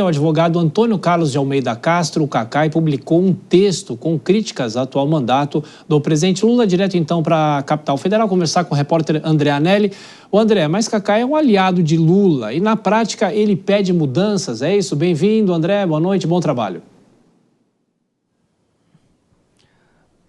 O advogado Antônio Carlos de Almeida Castro, o Cacai, publicou um texto com críticas ao atual mandato do presidente Lula, direto então para a capital federal, conversar com o repórter André Anelli. O André, mas Cacai é um aliado de Lula e na prática ele pede mudanças, é isso? Bem-vindo, André, boa noite, bom trabalho.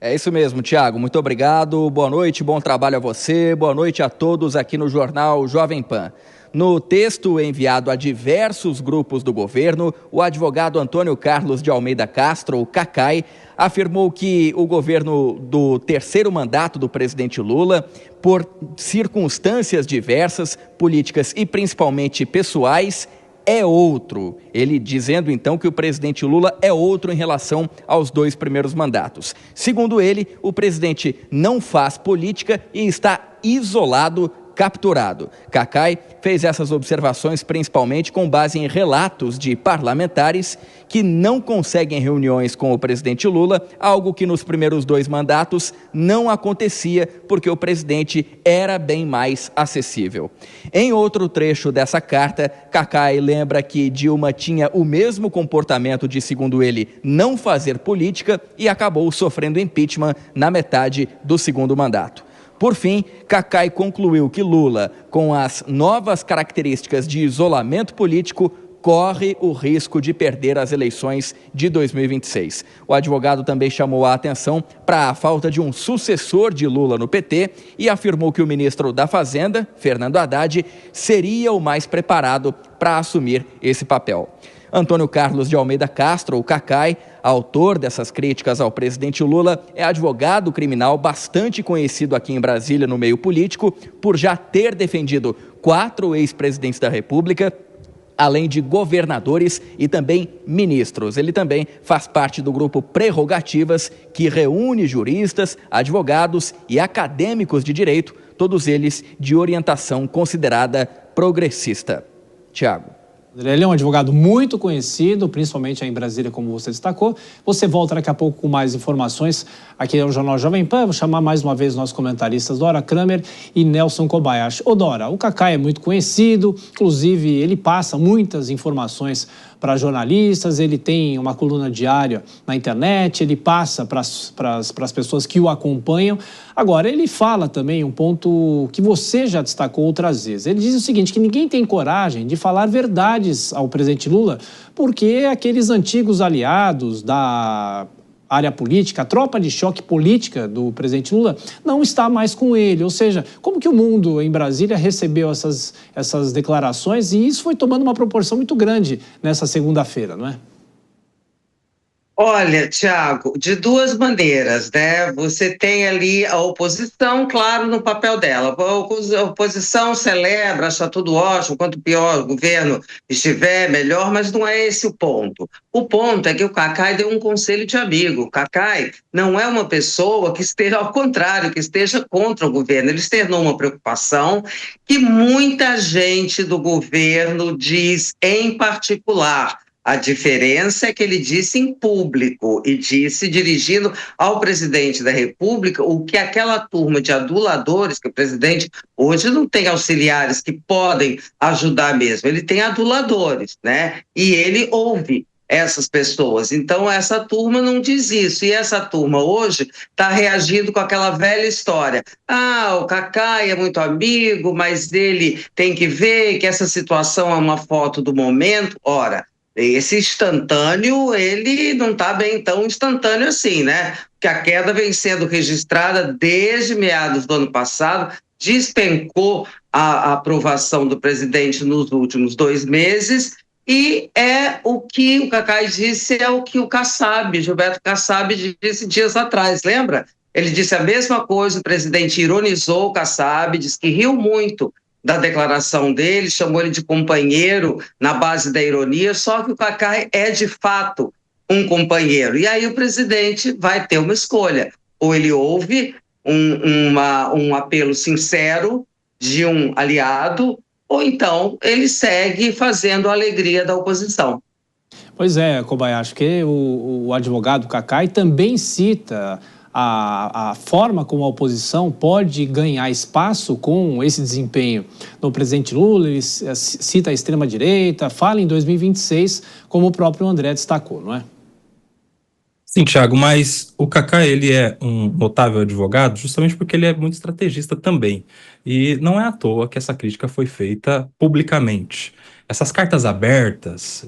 É isso mesmo, Tiago, muito obrigado, boa noite, bom trabalho a você, boa noite a todos aqui no Jornal Jovem Pan. No texto enviado a diversos grupos do governo, o advogado Antônio Carlos de Almeida Castro, o Cacai, afirmou que o governo do terceiro mandato do presidente Lula, por circunstâncias diversas, políticas e principalmente pessoais, é outro. Ele dizendo então que o presidente Lula é outro em relação aos dois primeiros mandatos. Segundo ele, o presidente não faz política e está isolado, capturado. Cacai fez essas observações principalmente com base em relatos de parlamentares que não conseguem reuniões com o presidente Lula, algo que nos primeiros dois mandatos não acontecia porque o presidente era bem mais acessível. Em outro trecho dessa carta, Cacai lembra que Dilma tinha o mesmo comportamento de, segundo ele, não fazer política e acabou sofrendo impeachment na metade do segundo mandato. Por fim, Cacai concluiu que Lula, com as novas características de isolamento político, corre o risco de perder as eleições de 2026. O advogado também chamou a atenção para a falta de um sucessor de Lula no PT e afirmou que o ministro da Fazenda, Fernando Haddad, seria o mais preparado para assumir esse papel. Antônio Carlos de Almeida Castro, o Cacai, autor dessas críticas ao presidente Lula, é advogado criminal bastante conhecido aqui em Brasília no meio político por já ter defendido 4 ex-presidentes da República, além de governadores e também ministros. Ele também faz parte do grupo Prerrogativas, que reúne juristas, advogados e acadêmicos de direito, todos eles de orientação considerada progressista. Tiago. Ele é um advogado muito conhecido, principalmente aí em Brasília, como você destacou. Você volta daqui a pouco com mais informações aqui no Jornal Jovem Pan. Vou chamar mais uma vez nossos comentaristas Dora Kramer e Nelson Kobayashi. Ô Dora, o Cacai é muito conhecido, inclusive ele passa muitas informações para jornalistas, ele tem uma coluna diária na internet, ele passa para as pessoas que o acompanham. Agora, ele fala também um ponto que você já destacou outras vezes. Ele diz o seguinte, que ninguém tem coragem de falar verdades ao presidente Lula, porque aqueles antigos aliados da área política, a tropa de choque política do presidente Lula não está mais com ele. Ou seja, como que o mundo em Brasília recebeu essas declarações e isso foi tomando uma proporção muito grande nessa segunda-feira, não é? Olha, Tiago, de duas maneiras, né? Você tem ali a oposição, claro, no papel dela. A oposição celebra, acha tudo ótimo, quanto pior o governo estiver, melhor, mas não é esse o ponto. O ponto é que o Cacai deu um conselho de amigo. O Cacai não é uma pessoa que esteja, ao contrário, que esteja contra o governo. Ele externou uma preocupação que muita gente do governo diz em particular. A diferença é que ele disse em público e disse dirigindo ao presidente da República o que aquela turma de aduladores, que o presidente hoje não tem auxiliares que podem ajudar mesmo, ele tem aduladores, né? E ele ouve essas pessoas. Então, essa turma não diz isso. E essa turma hoje está reagindo com aquela velha história. Ah, o Cacai é muito amigo, mas ele tem que ver que essa situação é uma foto do momento. Ora, esse instantâneo, ele não está bem tão instantâneo assim, né? Porque a queda vem sendo registrada desde meados do ano passado, despencou a aprovação do presidente nos últimos 2 meses, e é o que o Cacai disse, é o que o Kassab, Gilberto Kassab, disse dias atrás, lembra? Ele disse a mesma coisa, o presidente ironizou o Kassab, disse que riu muito da declaração dele, chamou ele de companheiro na base da ironia, só que o Cacai é de fato um companheiro. E aí o presidente vai ter uma escolha, ou ele ouve um apelo sincero de um aliado, ou então ele segue fazendo a alegria da oposição. Pois é, Kobayashi, que o advogado Cacai também cita a forma como a oposição pode ganhar espaço com esse desempenho do presidente Lula. Ele cita a extrema-direita, fala em 2026, como o próprio André destacou, não é? Sim, Thiago, mas o Cacá, ele é um notável advogado justamente porque ele é muito estrategista também. E não é à toa que essa crítica foi feita publicamente. Essas cartas abertas,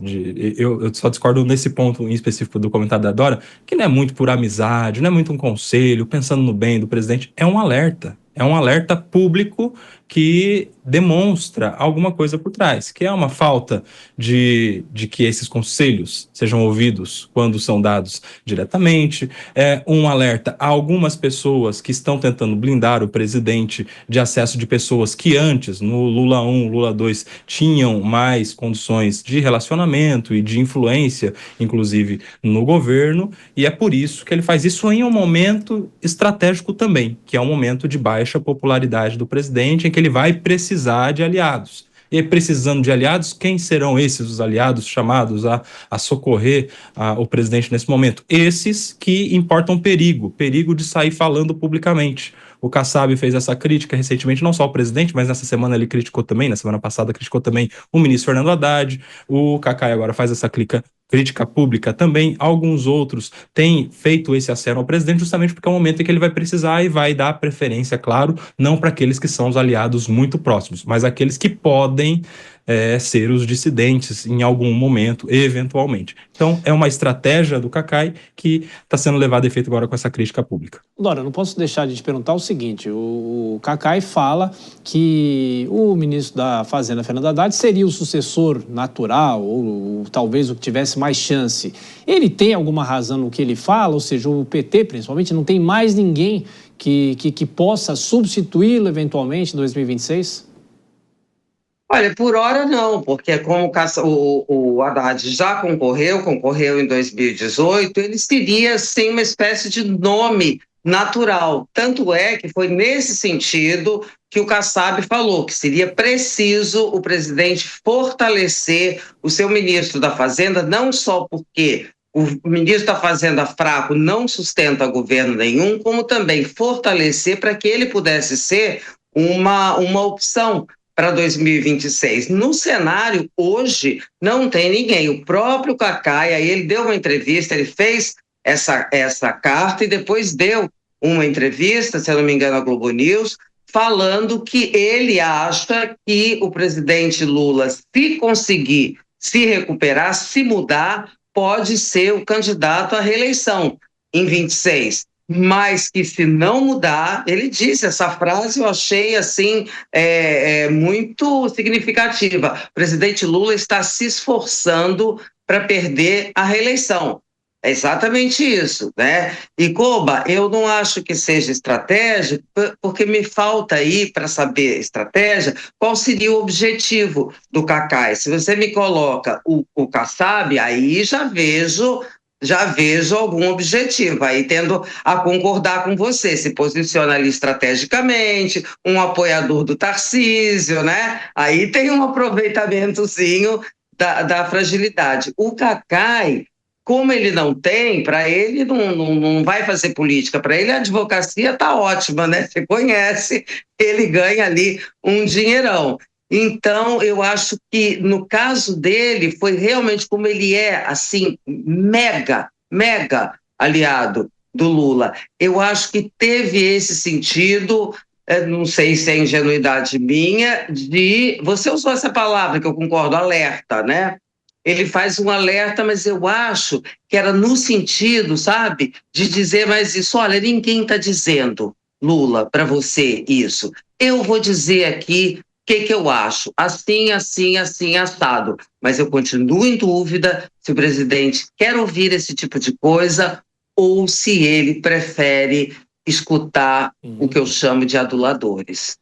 eu só discordo nesse ponto em específico do comentário da Dora, que não é muito por amizade, não é muito um conselho, pensando no bem do presidente, é um alerta. É um alerta público que demonstra alguma coisa por trás, que é uma falta de que esses conselhos sejam ouvidos quando são dados diretamente, é um alerta a algumas pessoas que estão tentando blindar o presidente de acesso de pessoas que antes, no Lula 1, Lula 2, tinham mais condições de relacionamento e de influência, inclusive no governo, e é por isso que ele faz isso em um momento estratégico também, que é um momento de baixa popularidade do presidente, em que ele vai precisar de aliados. E precisando de aliados, quem serão esses os aliados chamados a socorrer o presidente nesse momento? Esses que importam perigo de sair falando publicamente. O Kassab fez essa crítica recentemente, não só ao presidente, mas nessa semana ele criticou também, na semana passada criticou também o ministro Fernando Haddad. O Cacá agora faz essa crítica pública também. Alguns outros têm feito esse aceno ao presidente justamente porque é o momento em que ele vai precisar e vai dar preferência, claro, não para aqueles que são os aliados muito próximos, mas aqueles que podem ser os dissidentes em algum momento, eventualmente. Então, é uma estratégia do Cacai que está sendo levada a efeito agora com essa crítica pública. Dora, não posso deixar de te perguntar o seguinte, o Cacai fala que o ministro da Fazenda, Fernando Haddad, seria o sucessor natural, ou talvez o que tivesse mais chance. Ele tem alguma razão no que ele fala, ou seja, o PT, principalmente, não tem mais ninguém que possa substituí-lo eventualmente em 2026? Olha, por hora não, porque como o Haddad já concorreu em 2018, ele seria, sim, uma espécie de nome natural. Tanto é que foi nesse sentido que o Kassab falou que seria preciso o presidente fortalecer o seu ministro da Fazenda, não só porque o ministro da Fazenda fraco não sustenta governo nenhum, como também fortalecer para que ele pudesse ser uma opção para 2026. No cenário, hoje, não tem ninguém. O próprio Cacá, aí ele deu uma entrevista, ele fez essa carta e depois deu uma entrevista, se eu não me engano, à Globo News, falando que ele acha que o presidente Lula, se conseguir se recuperar, se mudar, pode ser o candidato à reeleição em 26. Mas que se não mudar, ele disse, essa frase eu achei assim muito significativa. O presidente Lula está se esforçando para perder a reeleição. É exatamente isso, né? E, Koba, eu não acho que seja estratégia, porque me falta aí, para saber estratégia, qual seria o objetivo do Cacá. Se você me coloca o Kassab, aí já vejo algum objetivo, aí tendo a concordar com você, se posiciona ali estrategicamente, um apoiador do Tarcísio, né? Aí tem um aproveitamentozinho da fragilidade. O Cacai, como ele não tem, para ele não vai fazer política, para ele a advocacia está ótima, né? Você conhece, ele ganha ali um dinheirão. Então, eu acho que, no caso dele, foi realmente como ele é, assim, mega aliado do Lula. Eu acho que teve esse sentido, não sei se é ingenuidade minha, você usou essa palavra que eu concordo, alerta, né? Ele faz um alerta, mas eu acho que era no sentido, sabe, de dizer mais isso, olha, ninguém está dizendo, Lula, para você isso. Eu vou dizer aqui o que eu acho, assim, assado. Mas eu continuo em dúvida se o presidente quer ouvir esse tipo de coisa ou se ele prefere escutar o que eu chamo de aduladores.